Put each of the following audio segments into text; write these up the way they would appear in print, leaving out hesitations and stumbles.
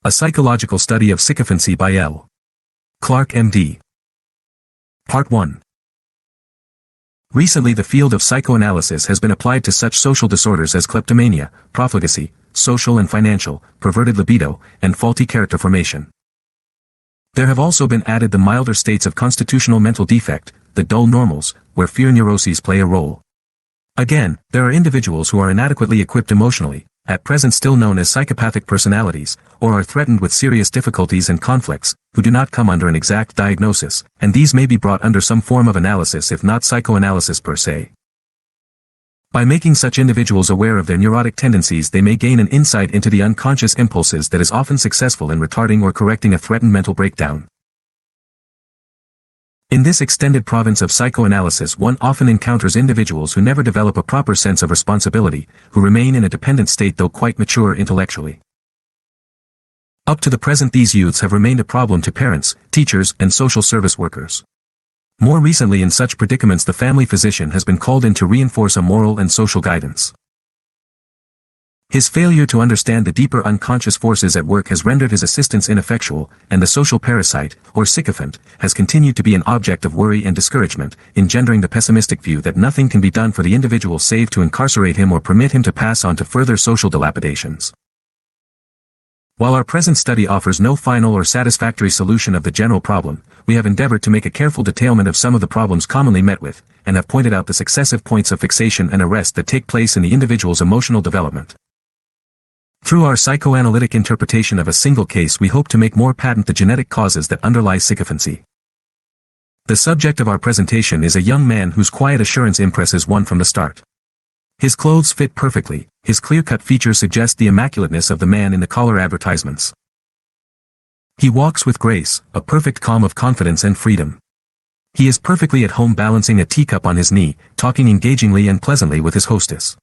A Psychological Study of Sycophancy by L. Clark M.D. Part 1. Recently the field of psychoanalysis has been applied to such social disorders as kleptomania, profligacy, social and financial, perverted libido, and faulty character formation. There have also been added the milder states of constitutional mental defect, the dull normals, where fear neuroses play a role. Again, there are individuals who are inadequately equipped emotionally, at present still known as psychopathic personalities, or are threatened with serious difficulties and conflicts, who do not come under an exact diagnosis, and these may be brought under some form of analysis if not psychoanalysis per se. By making such individuals aware of their neurotic tendencies they may gain an insight into the unconscious impulses that is often successful in retarding or correcting a threatened mental breakdown. In this extended province of psychoanalysis one often encounters individuals who never develop a proper sense of responsibility, who remain in a dependent state though quite mature intellectually. Up to the present these youths have remained a problem to parents, teachers, and social service workers. More recently in such predicaments the family physician has been called in to reinforce a moral and social guidance. His failure to understand the deeper unconscious forces at work has rendered his assistance ineffectual, and the social parasite, or sycophant, has continued to be an object of worry and discouragement, engendering the pessimistic view that nothing can be done for the individual save to incarcerate him or permit him to pass on to further social dilapidations. While our present study offers no final or satisfactory solution of the general problem, we have endeavored to make a careful detailment of some of the problems commonly met with, and have pointed out the successive points of fixation and arrest that take place in the individual's emotional development. Through our psychoanalytic interpretation of a single case we hope to make more patent the genetic causes that underlie sycophancy. The subject of our presentation is a young man whose quiet assurance impresses one from the start. His clothes fit perfectly, his clear-cut features suggest the immaculateness of the man in the collar advertisements. He walks with grace, a perfect calm of confidence and freedom. He is perfectly at home balancing a teacup on his knee, talking engagingly and pleasantly with his hostess.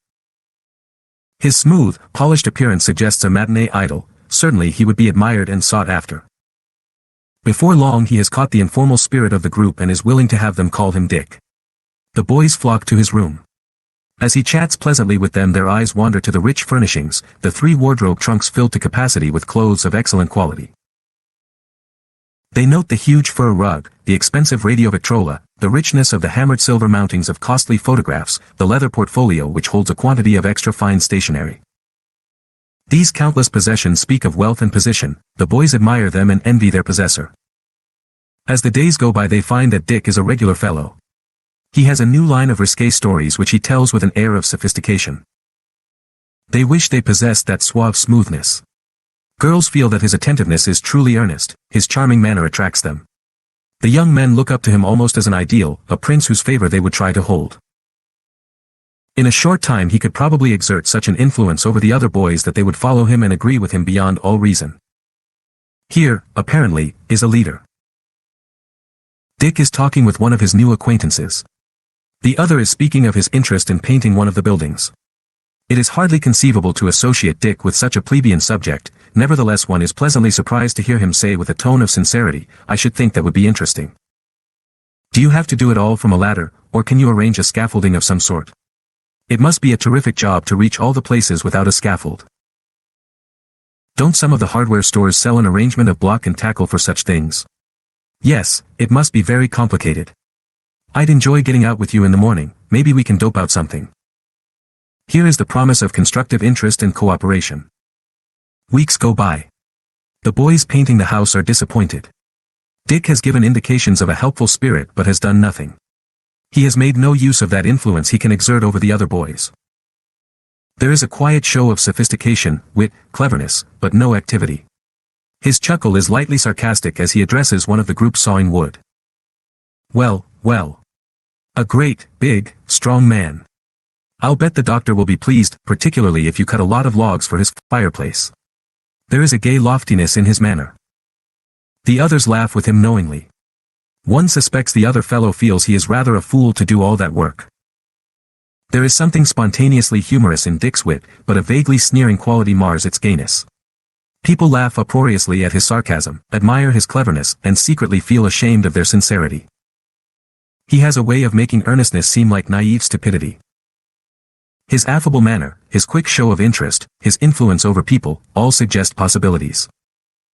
His smooth, polished appearance suggests a matinee idol, certainly he would be admired and sought after. Before long he has caught the informal spirit of the group and is willing to have them call him Dick. The boys flock to his room. As he chats pleasantly with them their eyes wander to the rich furnishings, the 3 wardrobe trunks filled to capacity with clothes of excellent quality. They note the huge fur rug, the expensive radio Victrola, the richness of the hammered silver mountings of costly photographs, the leather portfolio which holds a quantity of extra fine stationery. These countless possessions speak of wealth and position, the boys admire them and envy their possessor. As the days go by they find that Dick is a regular fellow. He has a new line of risque stories which he tells with an air of sophistication. They wish they possessed that suave smoothness. Girls feel that his attentiveness is truly earnest, his charming manner attracts them. The young men look up to him almost as an ideal, a prince whose favor they would try to hold. In a short time he could probably exert such an influence over the other boys that they would follow him and agree with him beyond all reason. Here, apparently, is a leader. Dick is talking with one of his new acquaintances. The other is speaking of his interest in painting one of the buildings. It is hardly conceivable to associate Dick with such a plebeian subject, nevertheless one is pleasantly surprised to hear him say with a tone of sincerity, "I should think that would be interesting." "Do you have to do it all from a ladder, or can you arrange a scaffolding of some sort? It must be a terrific job to reach all the places without a scaffold. Don't some of the hardware stores sell an arrangement of block and tackle for such things? Yes, it must be very complicated. I'd enjoy getting out with you in the morning, maybe we can dope out something." Here is the promise of constructive interest and cooperation. Weeks go by. The boys painting the house are disappointed. Dick has given indications of a helpful spirit but has done nothing. He has made no use of that influence he can exert over the other boys. There is a quiet show of sophistication, wit, cleverness, but no activity. His chuckle is lightly sarcastic as he addresses one of the group sawing wood. "Well, well. A great, big, strong man. I'll bet the doctor will be pleased, particularly if you cut a lot of logs for his fireplace." There is a gay loftiness in his manner. The others laugh with him knowingly. One suspects the other fellow feels he is rather a fool to do all that work. There is something spontaneously humorous in Dick's wit, but a vaguely sneering quality mars its gayness. People laugh uproariously at his sarcasm, admire his cleverness, and secretly feel ashamed of their sincerity. He has a way of making earnestness seem like naive stupidity. His affable manner, his quick show of interest, his influence over people, all suggest possibilities.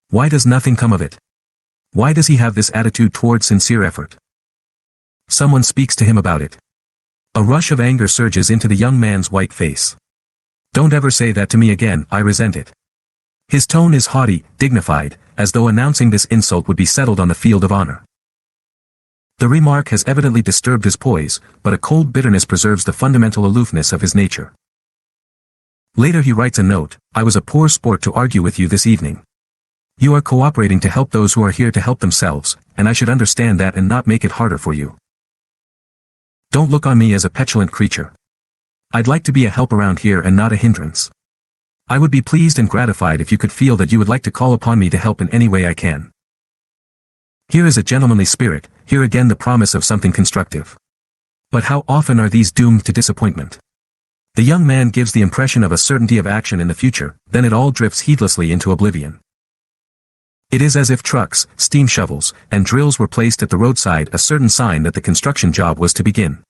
Why does nothing come of it? Why does he have this attitude toward sincere effort? Someone speaks to him about it. A rush of anger surges into the young man's white face. Don't ever say that to me again, I resent it. His tone is haughty, dignified, as though announcing this insult would be settled on the field of honor. The remark has evidently disturbed his poise, but a cold bitterness preserves the fundamental aloofness of his nature. Later he writes a note, I was a poor sport to argue with you this evening. You are cooperating to help those who are here to help themselves, and I should understand that and not make it harder for you. Don't look on me as a petulant creature. I'd like to be a help around here and not a hindrance. I would be pleased and gratified if you could feel that you would like to call upon me to help in any way I can. Here is a gentlemanly spirit, here again the promise of something constructive. But how often are these doomed to disappointment? The young man gives the impression of a certainty of action in the future, then it all drifts heedlessly into oblivion. It is as if trucks, steam shovels, and drills were placed at the roadside, a certain sign that the construction job was to begin.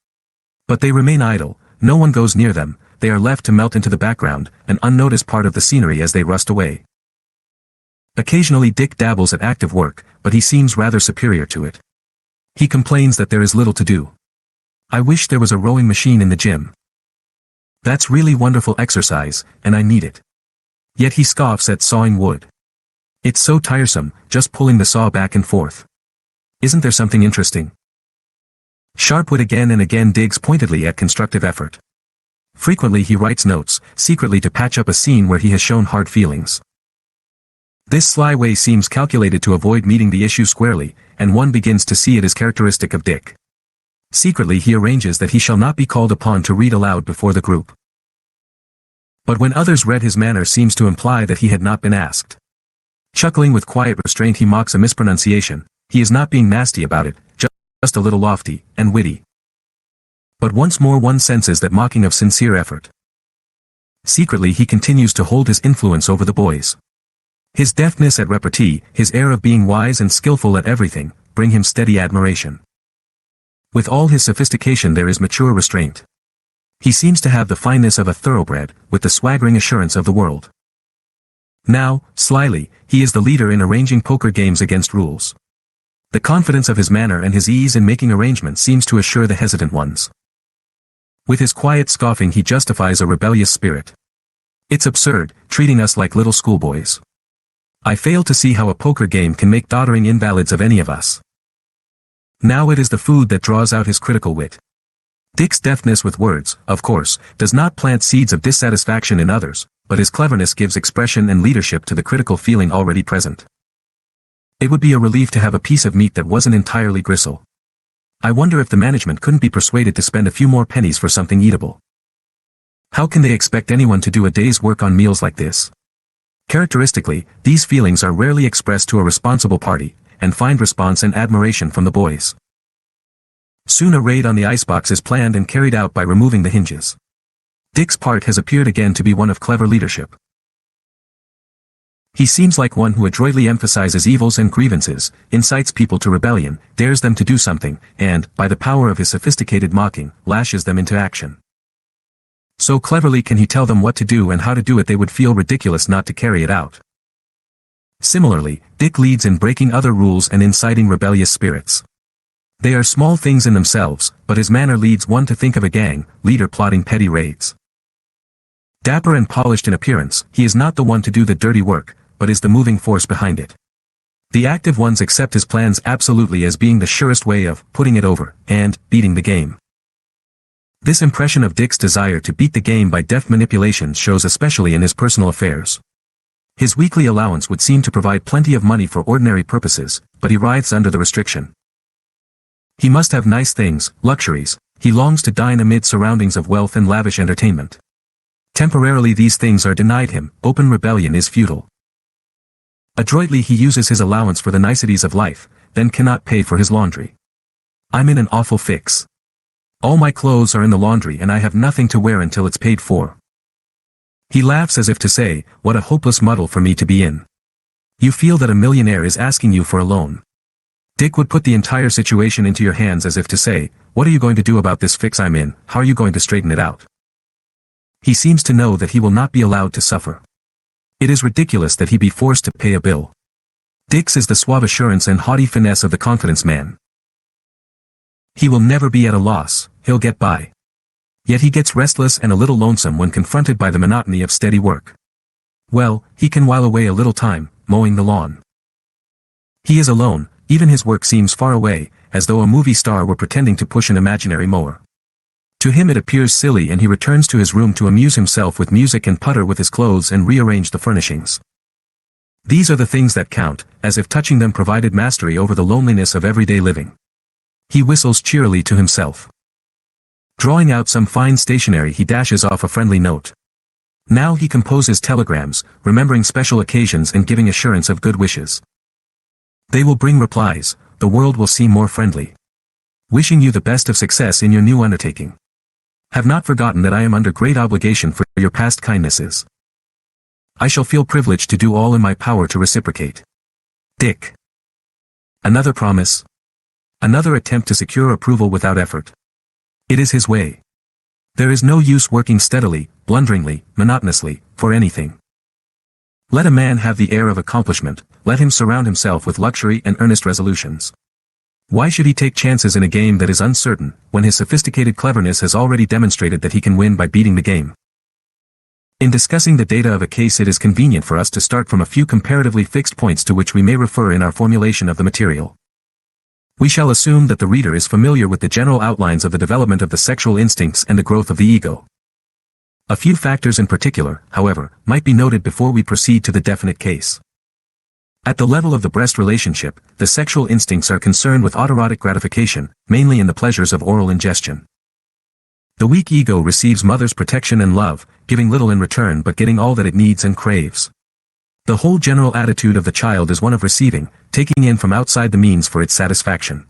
But they remain idle, no one goes near them, they are left to melt into the background, an unnoticed part of the scenery as they rust away. Occasionally Dick dabbles at active work, but he seems rather superior to it. He complains that there is little to do. I wish there was a rowing machine in the gym. That's really wonderful exercise, and I need it. Yet he scoffs at sawing wood. It's so tiresome, just pulling the saw back and forth. Isn't there something interesting? Sharpwood again and again digs pointedly at constructive effort. Frequently he writes notes, secretly to patch up a scene where he has shown hard feelings. This sly way seems calculated to avoid meeting the issue squarely, and one begins to see it as characteristic of Dick. Secretly he arranges that he shall not be called upon to read aloud before the group. But when others read, his manner seems to imply that he had not been asked. Chuckling with quiet restraint he mocks a mispronunciation, he is not being nasty about it, just a little lofty, and witty. But once more one senses that mocking of sincere effort. Secretly he continues to hold his influence over the boys. His deftness at repartee, his air of being wise and skillful at everything, bring him steady admiration. With all his sophistication there is mature restraint. He seems to have the fineness of a thoroughbred, with the swaggering assurance of the world. Now, slyly, he is the leader in arranging poker games against rules. The confidence of his manner and his ease in making arrangements seems to assure the hesitant ones. With his quiet scoffing he justifies a rebellious spirit. It's absurd, treating us like little schoolboys. I fail to see how a poker game can make doddering invalids of any of us. Now it is the food that draws out his critical wit. Dick's deftness with words, of course, does not plant seeds of dissatisfaction in others, but his cleverness gives expression and leadership to the critical feeling already present. It would be a relief to have a piece of meat that wasn't entirely gristle. I wonder if the management couldn't be persuaded to spend a few more pennies for something eatable. How can they expect anyone to do a day's work on meals like this? Characteristically, these feelings are rarely expressed to a responsible party, and find response and admiration from the boys. Soon a raid on the icebox is planned and carried out by removing the hinges. Dick's part has appeared again to be one of clever leadership. He seems like one who adroitly emphasizes evils and grievances, incites people to rebellion, dares them to do something, and, by the power of his sophisticated mocking, lashes them into action. So cleverly can he tell them what to do and how to do it they would feel ridiculous not to carry it out. Similarly, Dick leads in breaking other rules and inciting rebellious spirits. They are small things in themselves, but his manner leads one to think of a gang leader plotting petty raids. Dapper and polished in appearance, he is not the one to do the dirty work, but is the moving force behind it. The active ones accept his plans absolutely as being the surest way of putting it over, and beating the game. This impression of Dick's desire to beat the game by deft manipulations shows especially in his personal affairs. His weekly allowance would seem to provide plenty of money for ordinary purposes, but he writhes under the restriction. He must have nice things, luxuries, he longs to dine amid surroundings of wealth and lavish entertainment. Temporarily these things are denied him, open rebellion is futile. Adroitly he uses his allowance for the niceties of life, then cannot pay for his laundry. I'm in an awful fix. All my clothes are in the laundry and I have nothing to wear until it's paid for. He laughs as if to say, what a hopeless muddle for me to be in. You feel that a millionaire is asking you for a loan. Dick would put the entire situation into your hands as if to say, what are you going to do about this fix I'm in, how are you going to straighten it out? He seems to know that he will not be allowed to suffer. It is ridiculous that he be forced to pay a bill. Dix is the suave assurance and haughty finesse of the confidence man. He will never be at a loss, he'll get by. Yet he gets restless and a little lonesome when confronted by the monotony of steady work. Well, he can while away a little time, mowing the lawn. He is alone, even his work seems far away, as though a movie star were pretending to push an imaginary mower. To him it appears silly and he returns to his room to amuse himself with music and putter with his clothes and rearrange the furnishings. These are the things that count, as if touching them provided mastery over the loneliness of everyday living. He whistles cheerily to himself. Drawing out some fine stationery he dashes off a friendly note. Now he composes telegrams, remembering special occasions and giving assurance of good wishes. They will bring replies, the world will seem more friendly. Wishing you the best of success in your new undertaking. Have not forgotten that I am under great obligation for your past kindnesses. I shall feel privileged to do all in my power to reciprocate. Dick. Another promise. Another attempt to secure approval without effort. It is his way. There is no use working steadily, blunderingly, monotonously, for anything. Let a man have the air of accomplishment, let him surround himself with luxury and earnest resolutions. Why should he take chances in a game that is uncertain, when his sophisticated cleverness has already demonstrated that he can win by beating the game? In discussing the data of a case it is convenient for us to start from a few comparatively fixed points to which we may refer in our formulation of the material. We shall assume that the reader is familiar with the general outlines of the development of the sexual instincts and the growth of the ego. A few factors in particular, however, might be noted before we proceed to the definite case. At the level of the breast relationship, the sexual instincts are concerned with autoerotic gratification, mainly in the pleasures of oral ingestion. The weak ego receives mother's protection and love, giving little in return but getting all that it needs and craves. The whole general attitude of the child is one of receiving, taking in from outside the means for its satisfaction.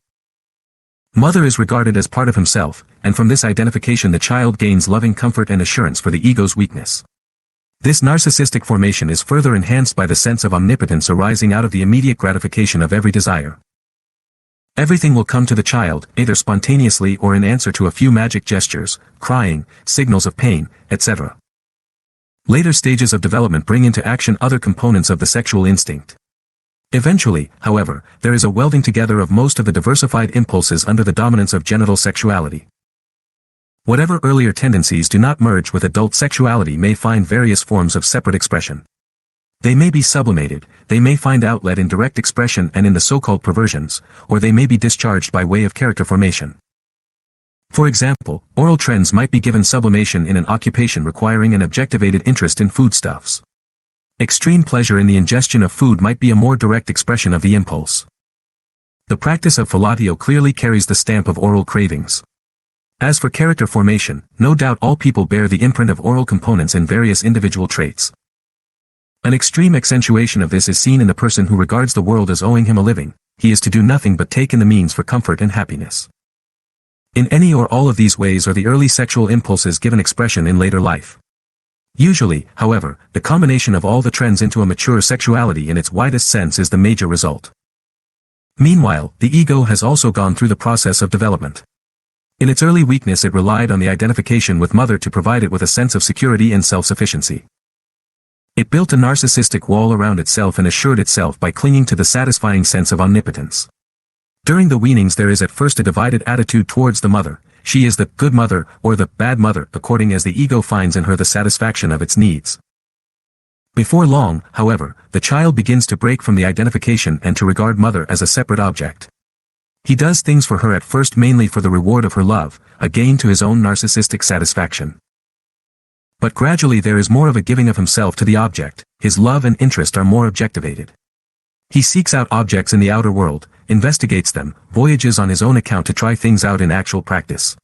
Mother is regarded as part of himself, and from this identification the child gains loving comfort and assurance for the ego's weakness. This narcissistic formation is further enhanced by the sense of omnipotence arising out of the immediate gratification of every desire. Everything will come to the child, either spontaneously or in answer to a few magic gestures, crying, signals of pain, etc. Later stages of development bring into action other components of the sexual instinct. Eventually, however, there is a welding together of most of the diversified impulses under the dominance of genital sexuality. Whatever earlier tendencies do not merge with adult sexuality may find various forms of separate expression. They may be sublimated, they may find outlet in direct expression and in the so-called perversions, or they may be discharged by way of character formation. For example, oral trends might be given sublimation in an occupation requiring an objectivated interest in foodstuffs. Extreme pleasure in the ingestion of food might be a more direct expression of the impulse. The practice of fellatio clearly carries the stamp of oral cravings. As for character formation, no doubt all people bear the imprint of oral components in various individual traits. An extreme accentuation of this is seen in the person who regards the world as owing him a living. He is to do nothing but take in the means for comfort and happiness. In any or all of these ways are the early sexual impulses given expression in later life. Usually, however, the combination of all the trends into a mature sexuality in its widest sense is the major result. Meanwhile, the ego has also gone through the process of development. In its early weakness it relied on the identification with mother to provide it with a sense of security and self-sufficiency. It built a narcissistic wall around itself and assured itself by clinging to the satisfying sense of omnipotence. During the weanings there is at first a divided attitude towards the mother. She is the good mother or the bad mother according as the ego finds in her the satisfaction of its needs. Before long, however, the child begins to break from the identification and to regard mother as a separate object. He does things for her at first mainly for the reward of her love, a gain to his own narcissistic satisfaction. But gradually there is more of a giving of himself to the object, his love and interest are more objectivated. He seeks out objects in the outer world, investigates them, voyages on his own account to try things out in actual practice.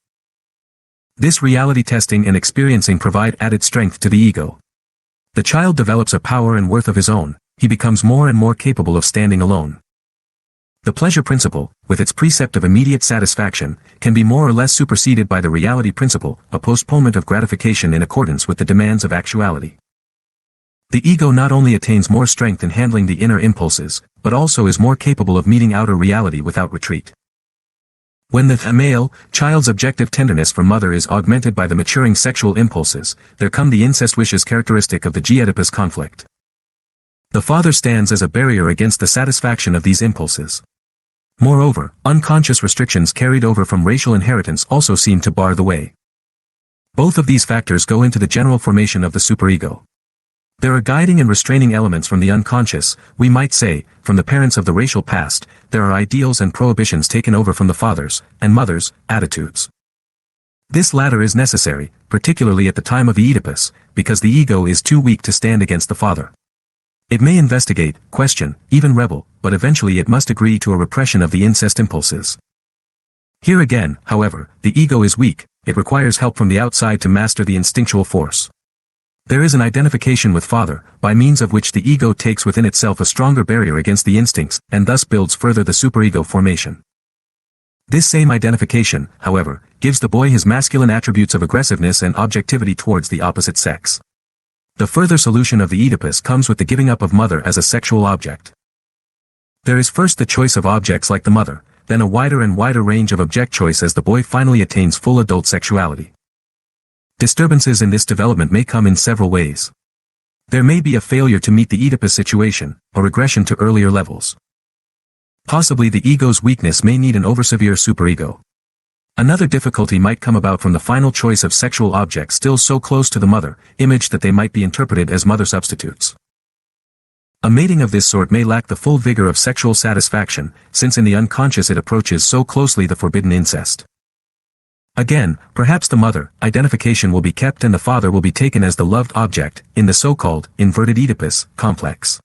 This reality testing and experiencing provide added strength to the ego. The child develops a power and worth of his own, he becomes more and more capable of standing alone. The pleasure principle, with its precept of immediate satisfaction, can be more or less superseded by the reality principle, a postponement of gratification in accordance with the demands of actuality. The ego not only attains more strength in handling the inner impulses, but also is more capable of meeting outer reality without retreat. When the male child's objective tenderness for mother is augmented by the maturing sexual impulses, there come the incest wishes characteristic of the Oedipus conflict. The father stands as a barrier against the satisfaction of these impulses. Moreover, unconscious restrictions carried over from racial inheritance also seem to bar the way. Both of these factors go into the general formation of the superego. There are guiding and restraining elements from the unconscious, we might say, from the parents of the racial past. There are ideals and prohibitions taken over from the fathers and mothers' attitudes. This latter is necessary, particularly at the time of Oedipus, because the ego is too weak to stand against the father. It may investigate, question, even rebel, but eventually it must agree to a repression of the incest impulses. Here again, however, the ego is weak, it requires help from the outside to master the instinctual force. There is an identification with father, by means of which the ego takes within itself a stronger barrier against the instincts, and thus builds further the superego formation. This same identification, however, gives the boy his masculine attributes of aggressiveness and objectivity towards the opposite sex. The further solution of the Oedipus comes with the giving up of mother as a sexual object. There is first the choice of objects like the mother, then a wider and wider range of object choice as the boy finally attains full adult sexuality. Disturbances in this development may come in several ways. There may be a failure to meet the Oedipus situation, or regression to earlier levels. Possibly the ego's weakness may need an oversevere superego. Another difficulty might come about from the final choice of sexual objects still so close to the mother image that they might be interpreted as mother substitutes. A mating of this sort may lack the full vigor of sexual satisfaction, since in the unconscious it approaches so closely the forbidden incest. Again, perhaps the mother identification will be kept and the father will be taken as the loved object, in the so-called inverted Oedipus complex.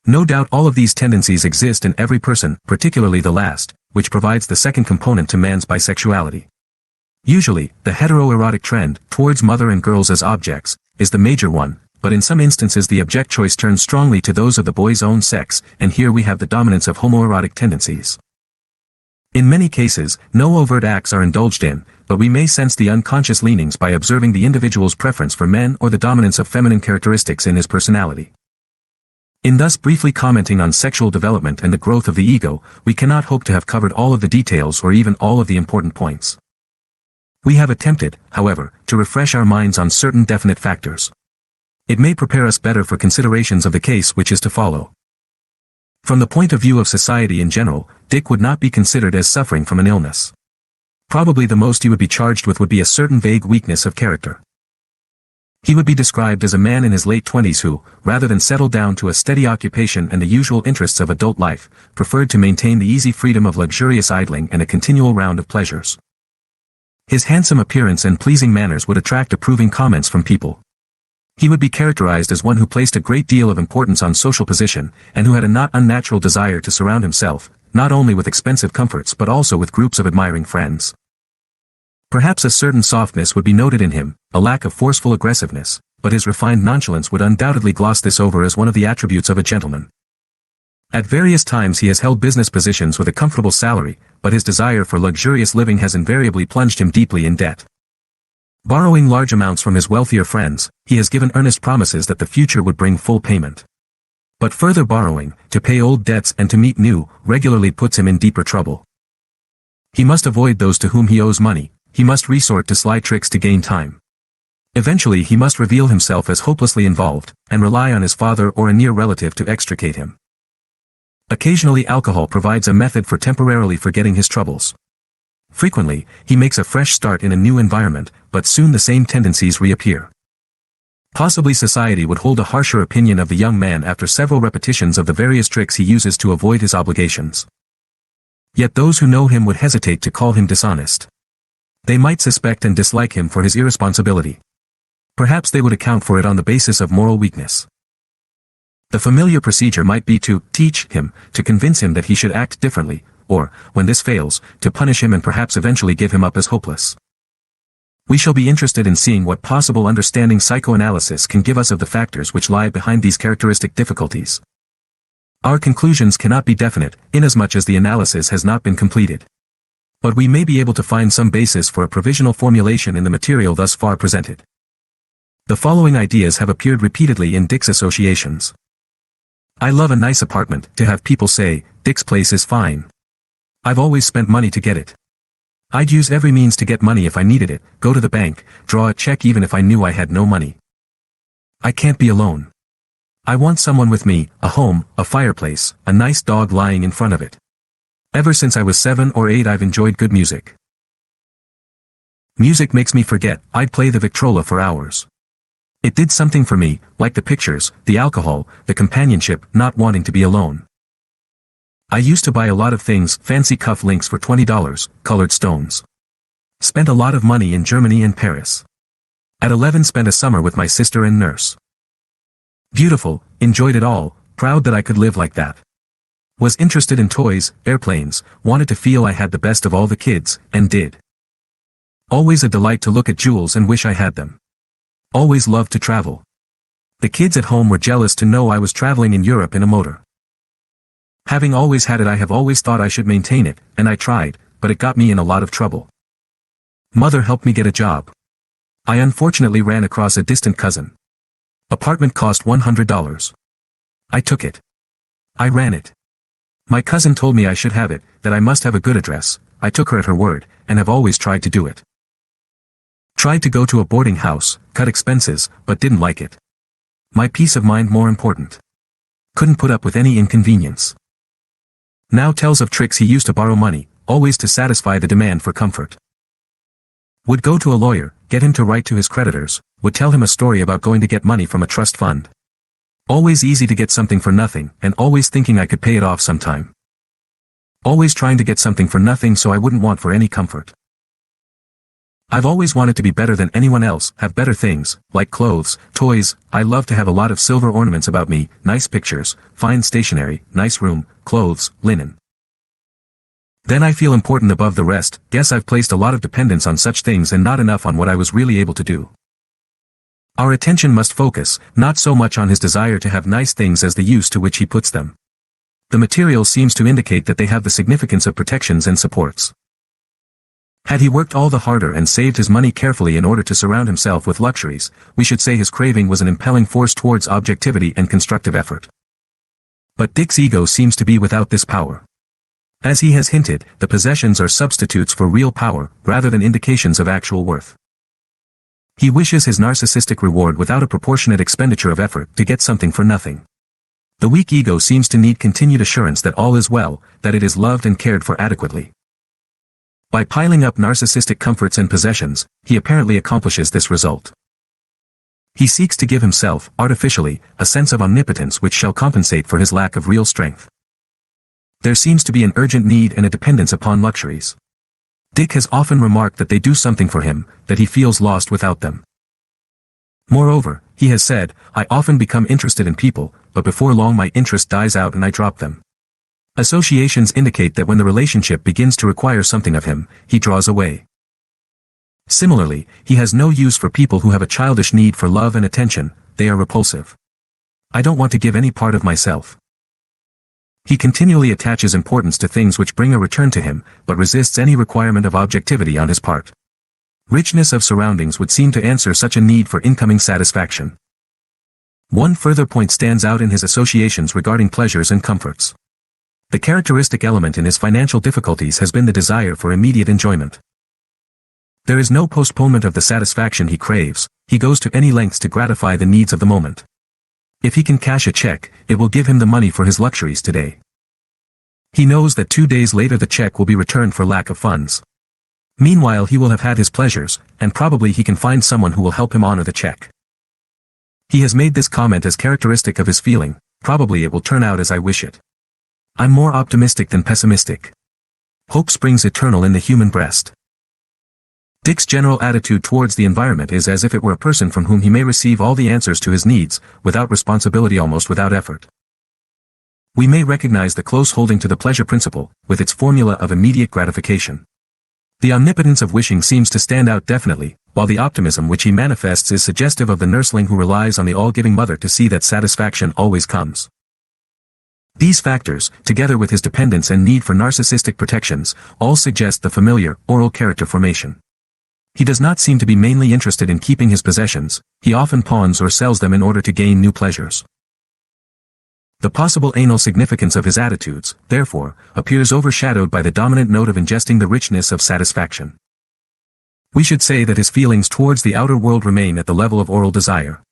No doubt all of these tendencies exist in every person, particularly the last, which provides the second component to man's bisexuality. Usually, the hetero-erotic trend, towards mother and girls as objects, is the major one, but in some instances the object choice turns strongly to those of the boy's own sex, and here we have the dominance of homoerotic tendencies. In many cases, no overt acts are indulged in, but we may sense the unconscious leanings by observing the individual's preference for men or the dominance of feminine characteristics in his personality. In thus briefly commenting on sexual development and the growth of the ego, we cannot hope to have covered all of the details or even all of the important points. We have attempted, however, to refresh our minds on certain definite factors. It may prepare us better for considerations of the case which is to follow. From the point of view of society in general, Dick would not be considered as suffering from an illness. Probably the most he would be charged with would be a certain vague weakness of character. He would be described as a man in his late 20s who, rather than settle down to a steady occupation and the usual interests of adult life, preferred to maintain the easy freedom of luxurious idling and a continual round of pleasures. His handsome appearance and pleasing manners would attract approving comments from people. He would be characterized as one who placed a great deal of importance on social position, and who had a not unnatural desire to surround himself, not only with expensive comforts but also with groups of admiring friends. Perhaps a certain softness would be noted in him, a lack of forceful aggressiveness, but his refined nonchalance would undoubtedly gloss this over as one of the attributes of a gentleman. At various times he has held business positions with a comfortable salary, but his desire for luxurious living has invariably plunged him deeply in debt. Borrowing large amounts from his wealthier friends, he has given earnest promises that the future would bring full payment. But further borrowing, to pay old debts and to meet new, regularly puts him in deeper trouble. He must avoid those to whom he owes money. He must resort to sly tricks to gain time. Eventually he must reveal himself as hopelessly involved, and rely on his father or a near relative to extricate him. Occasionally alcohol provides a method for temporarily forgetting his troubles. Frequently, he makes a fresh start in a new environment, but soon the same tendencies reappear. Possibly society would hold a harsher opinion of the young man after several repetitions of the various tricks he uses to avoid his obligations. Yet those who know him would hesitate to call him dishonest. They might suspect and dislike him for his irresponsibility. Perhaps they would account for it on the basis of moral weakness. The familiar procedure might be to teach him, to convince him that he should act differently, or, when this fails, to punish him and perhaps eventually give him up as hopeless. We shall be interested in seeing what possible understanding psychoanalysis can give us of the factors which lie behind these characteristic difficulties. Our conclusions cannot be definite, inasmuch as the analysis has not been completed. But we may be able to find some basis for a provisional formulation in the material thus far presented. The following ideas have appeared repeatedly in Dick's associations. I love a nice apartment, to have people say, Dick's place is fine. I've always spent money to get it. I'd use every means to get money if I needed it, go to the bank, draw a check even if I knew I had no money. I can't be alone. I want someone with me, a home, a fireplace, a nice dog lying in front of it. Ever since I was 7 or 8 I've enjoyed good music. Music makes me forget. I'd play the Victrola for hours. It did something for me, like the pictures, the alcohol, the companionship, not wanting to be alone. I used to buy a lot of things, fancy cuff links for $20, colored stones. Spent a lot of money in Germany and Paris. At 11 spent a summer with my sister and nurse. Beautiful, enjoyed it all, proud that I could live like that. Was interested in toys, airplanes, wanted to feel I had the best of all the kids, and did. Always a delight to look at jewels and wish I had them. Always loved to travel. The kids at home were jealous to know I was traveling in Europe in a motor. Having always had it I have always thought I should maintain it, and I tried, but it got me in a lot of trouble. Mother helped me get a job. I unfortunately ran across a distant cousin. Apartment cost $100. I took it. I ran it. My cousin told me I should have it, that I must have a good address. I took her at her word, and have always tried to do it. Tried to go to a boarding house, cut expenses, but didn't like it. My peace of mind more important. Couldn't put up with any inconvenience. Now tells of tricks he used to borrow money, always to satisfy the demand for comfort. Would go to a lawyer, get him to write to his creditors, would tell him a story about going to get money from a trust fund. Always easy to get something for nothing, and always thinking I could pay it off sometime. Always trying to get something for nothing so I wouldn't want for any comfort. I've always wanted to be better than anyone else, have better things, like clothes, toys. I love to have a lot of silver ornaments about me, nice pictures, fine stationery, nice room, clothes, linen. Then I feel important above the rest. Guess I've placed a lot of dependence on such things and not enough on what I was really able to do. Our attention must focus, not so much on his desire to have nice things as the use to which he puts them. The material seems to indicate that they have the significance of protections and supports. Had he worked all the harder and saved his money carefully in order to surround himself with luxuries, we should say his craving was an impelling force towards objectivity and constructive effort. But Dick's ego seems to be without this power. As he has hinted, the possessions are substitutes for real power, rather than indications of actual worth. He wishes his narcissistic reward without a proportionate expenditure of effort to get something for nothing. The weak ego seems to need continued assurance that all is well, that it is loved and cared for adequately. By piling up narcissistic comforts and possessions, he apparently accomplishes this result. He seeks to give himself, artificially, a sense of omnipotence which shall compensate for his lack of real strength. There seems to be an urgent need and a dependence upon luxuries. Dick has often remarked that they do something for him, that he feels lost without them. Moreover, he has said, I often become interested in people, but before long my interest dies out and I drop them. Associations indicate that when the relationship begins to require something of him, he draws away. Similarly, he has no use for people who have a childish need for love and attention. They are repulsive. I don't want to give any part of myself. He continually attaches importance to things which bring a return to him, but resists any requirement of objectivity on his part. Richness of surroundings would seem to answer such a need for incoming satisfaction. One further point stands out in his associations regarding pleasures and comforts. The characteristic element in his financial difficulties has been the desire for immediate enjoyment. There is no postponement of the satisfaction he craves. He goes to any lengths to gratify the needs of the moment. If he can cash a check, it will give him the money for his luxuries today. He knows that 2 days later the check will be returned for lack of funds. Meanwhile he will have had his pleasures, and probably he can find someone who will help him honor the check. He has made this comment as characteristic of his feeling, probably it will turn out as I wish it. I'm more optimistic than pessimistic. Hope springs eternal in the human breast. Dick's general attitude towards the environment is as if it were a person from whom he may receive all the answers to his needs, without responsibility, almost without effort. We may recognize the close holding to the pleasure principle, with its formula of immediate gratification. The omnipotence of wishing seems to stand out definitely, while the optimism which he manifests is suggestive of the nursling who relies on the all-giving mother to see that satisfaction always comes. These factors, together with his dependence and need for narcissistic protections, all suggest the familiar, oral character formation. He does not seem to be mainly interested in keeping his possessions. He often pawns or sells them in order to gain new pleasures. The possible anal significance of his attitudes, therefore, appears overshadowed by the dominant note of ingesting the richness of satisfaction. We should say that his feelings towards the outer world remain at the level of oral desire.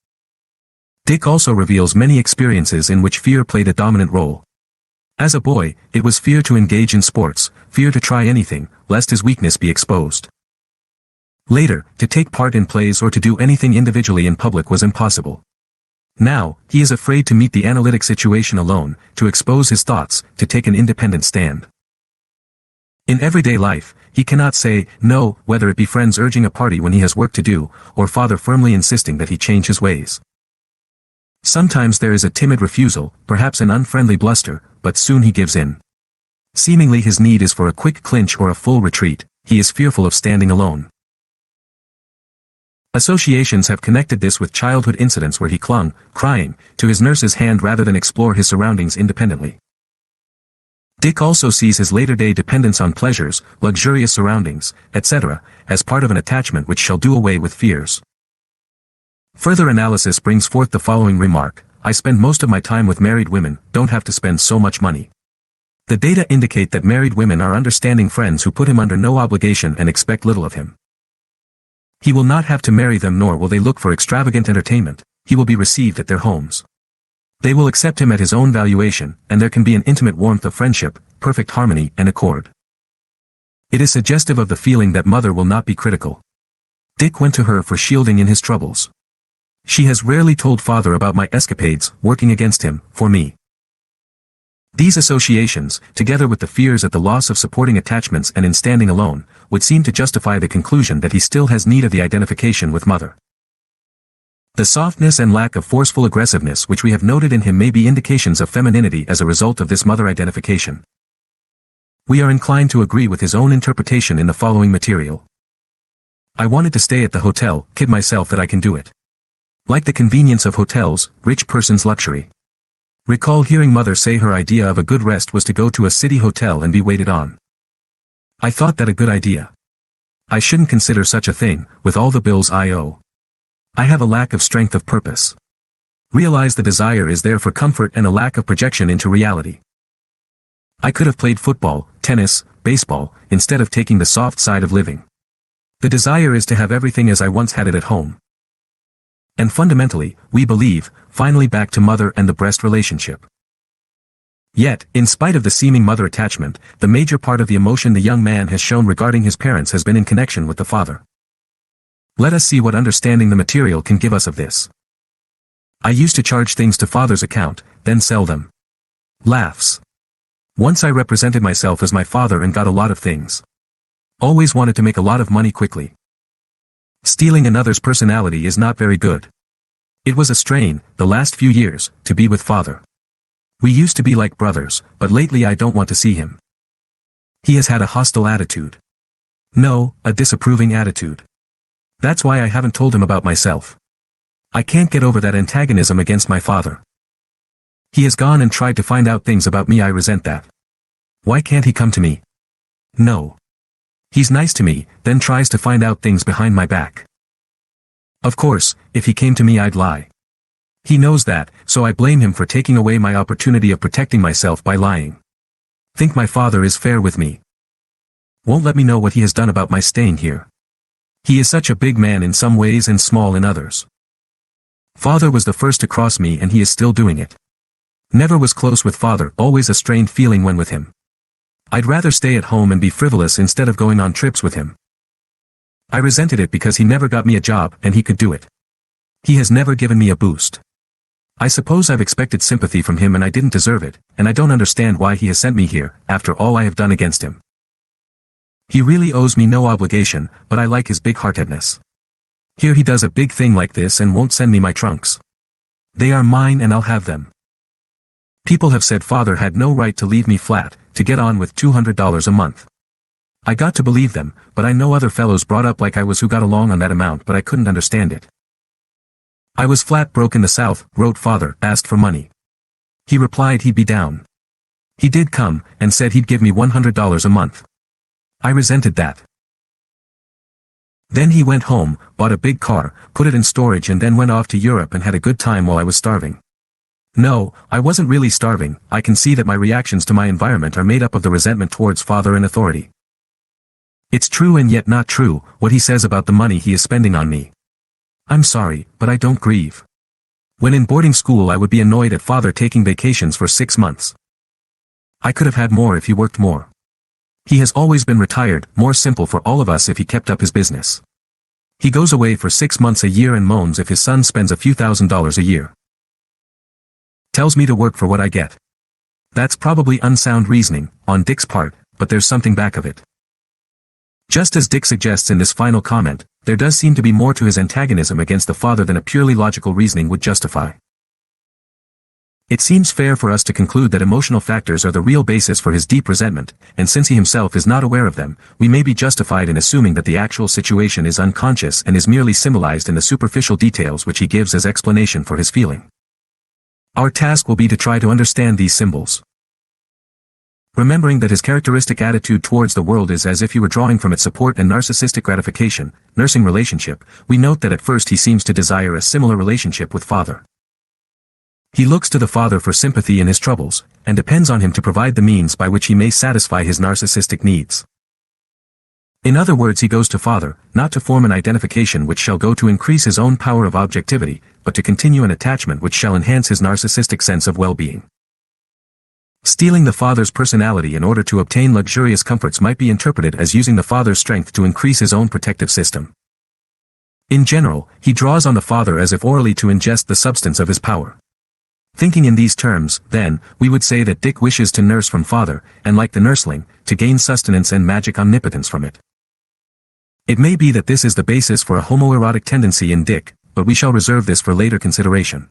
Dick also reveals many experiences in which fear played a dominant role. As a boy, it was fear to engage in sports, fear to try anything, lest his weakness be exposed. Later, to take part in plays or to do anything individually in public was impossible. Now, he is afraid to meet the analytic situation alone, to expose his thoughts, to take an independent stand. In everyday life, he cannot say no, whether it be friends urging a party when he has work to do, or father firmly insisting that he change his ways. Sometimes there is a timid refusal, perhaps an unfriendly bluster, but soon he gives in. Seemingly his need is for a quick clinch or a full retreat, he is fearful of standing alone. Associations have connected this with childhood incidents where he clung, crying, to his nurse's hand rather than explore his surroundings independently. Dick also sees his later-day dependence on pleasures, luxurious surroundings, etc., as part of an attachment which shall do away with fears. Further analysis brings forth the following remark: I spend most of my time with married women, don't have to spend so much money. The data indicate that married women are understanding friends who put him under no obligation and expect little of him. He will not have to marry them, nor will they look for extravagant entertainment, he will be received at their homes. They will accept him at his own valuation, and there can be an intimate warmth of friendship, perfect harmony and accord. It is suggestive of the feeling that mother will not be critical. Dick went to her for shielding in his troubles. She has rarely told father about my escapades, working against him, for me. These associations, together with the fears at the loss of supporting attachments and in standing alone, would seem to justify the conclusion that he still has need of the identification with mother. The softness and lack of forceful aggressiveness which we have noted in him may be indications of femininity as a result of this mother identification. We are inclined to agree with his own interpretation in the following material. I wanted to stay at the hotel, kid myself that I can do it. Like the convenience of hotels, rich person's luxury. Recall hearing mother say her idea of a good rest was to go to a city hotel and be waited on. I thought that a good idea. I shouldn't consider such a thing, with all the bills I owe. I have a lack of strength of purpose. Realize the desire is there for comfort and a lack of projection into reality. I could have played football, tennis, baseball, instead of taking the soft side of living. The desire is to have everything as I once had it at home. And fundamentally, we believe, finally back to mother and the breast relationship. Yet, in spite of the seeming mother attachment, the major part of the emotion the young man has shown regarding his parents has been in connection with the father. Let us see what understanding the material can give us of this. I used to charge things to father's account, then sell them. Laughs. Once I represented myself as my father and got a lot of things. Always wanted to make a lot of money quickly. Stealing another's personality is not very good. It was a strain, the last few years, to be with father. We used to be like brothers, but lately I don't want to see him. He has had a hostile attitude. No, a disapproving attitude. That's why I haven't told him about myself. I can't get over that antagonism against my father. He has gone and tried to find out things about me. I resent that. Why can't he come to me? No. He's nice to me, then tries to find out things behind my back. Of course, if he came to me I'd lie. He knows that, so I blame him for taking away my opportunity of protecting myself by lying. Think my father is fair with me. Won't let me know what he has done about my staying here. He is such a big man in some ways and small in others. Father was the first to cross me and he is still doing it. Never was close with father, always a strained feeling when with him. I'd rather stay at home and be frivolous instead of going on trips with him. I resented it because he never got me a job and he could do it. He has never given me a boost. I suppose I've expected sympathy from him and I didn't deserve it, and I don't understand why he has sent me here, after all I have done against him. He really owes me no obligation, but I like his big-heartedness. Here he does a big thing like this and won't send me my trunks. They are mine and I'll have them. People have said father had no right to leave me flat, to get on with $200 a month. I got to believe them, but I know other fellows brought up like I was who got along on that amount, but I couldn't understand it. I was flat broke in the South, wrote father, asked for money. He replied he'd be down. He did come, and said he'd give me $100 a month. I resented that. Then he went home, bought a big car, put it in storage and then went off to Europe and had a good time while I was starving. No, I wasn't really starving. I can see that my reactions to my environment are made up of the resentment towards father and authority. It's true and yet not true, what he says about the money he is spending on me. I'm sorry, but I don't grieve. When in boarding school I would be annoyed at father taking vacations for 6 months. I could have had more if he worked more. He has always been retired, more simple for all of us if he kept up his business. He goes away for 6 months a year and moans if his son spends a few $1,000s a year. Tells me to work for what I get. That's probably unsound reasoning, on Dick's part, but there's something back of it. Just as Dick suggests in this final comment, there does seem to be more to his antagonism against the father than a purely logical reasoning would justify. It seems fair for us to conclude that emotional factors are the real basis for his deep resentment, and since he himself is not aware of them, we may be justified in assuming that the actual situation is unconscious and is merely symbolized in the superficial details which he gives as explanation for his feeling. Our task will be to try to understand these symbols. Remembering that his characteristic attitude towards the world is as if he were drawing from its support and narcissistic gratification, nursing relationship, we note that at first he seems to desire a similar relationship with father. He looks to the father for sympathy in his troubles, and depends on him to provide the means by which he may satisfy his narcissistic needs. In other words, he goes to father, not to form an identification which shall go to increase his own power of objectivity, but to continue an attachment which shall enhance his narcissistic sense of well-being. Stealing the father's personality in order to obtain luxurious comforts might be interpreted as using the father's strength to increase his own protective system. In general, he draws on the father as if orally to ingest the substance of his power. Thinking in these terms, then, we would say that Dick wishes to nurse from father, and like the nursling, to gain sustenance and magic omnipotence from it. It may be that this is the basis for a homoerotic tendency in Dick, but we shall reserve this for later consideration.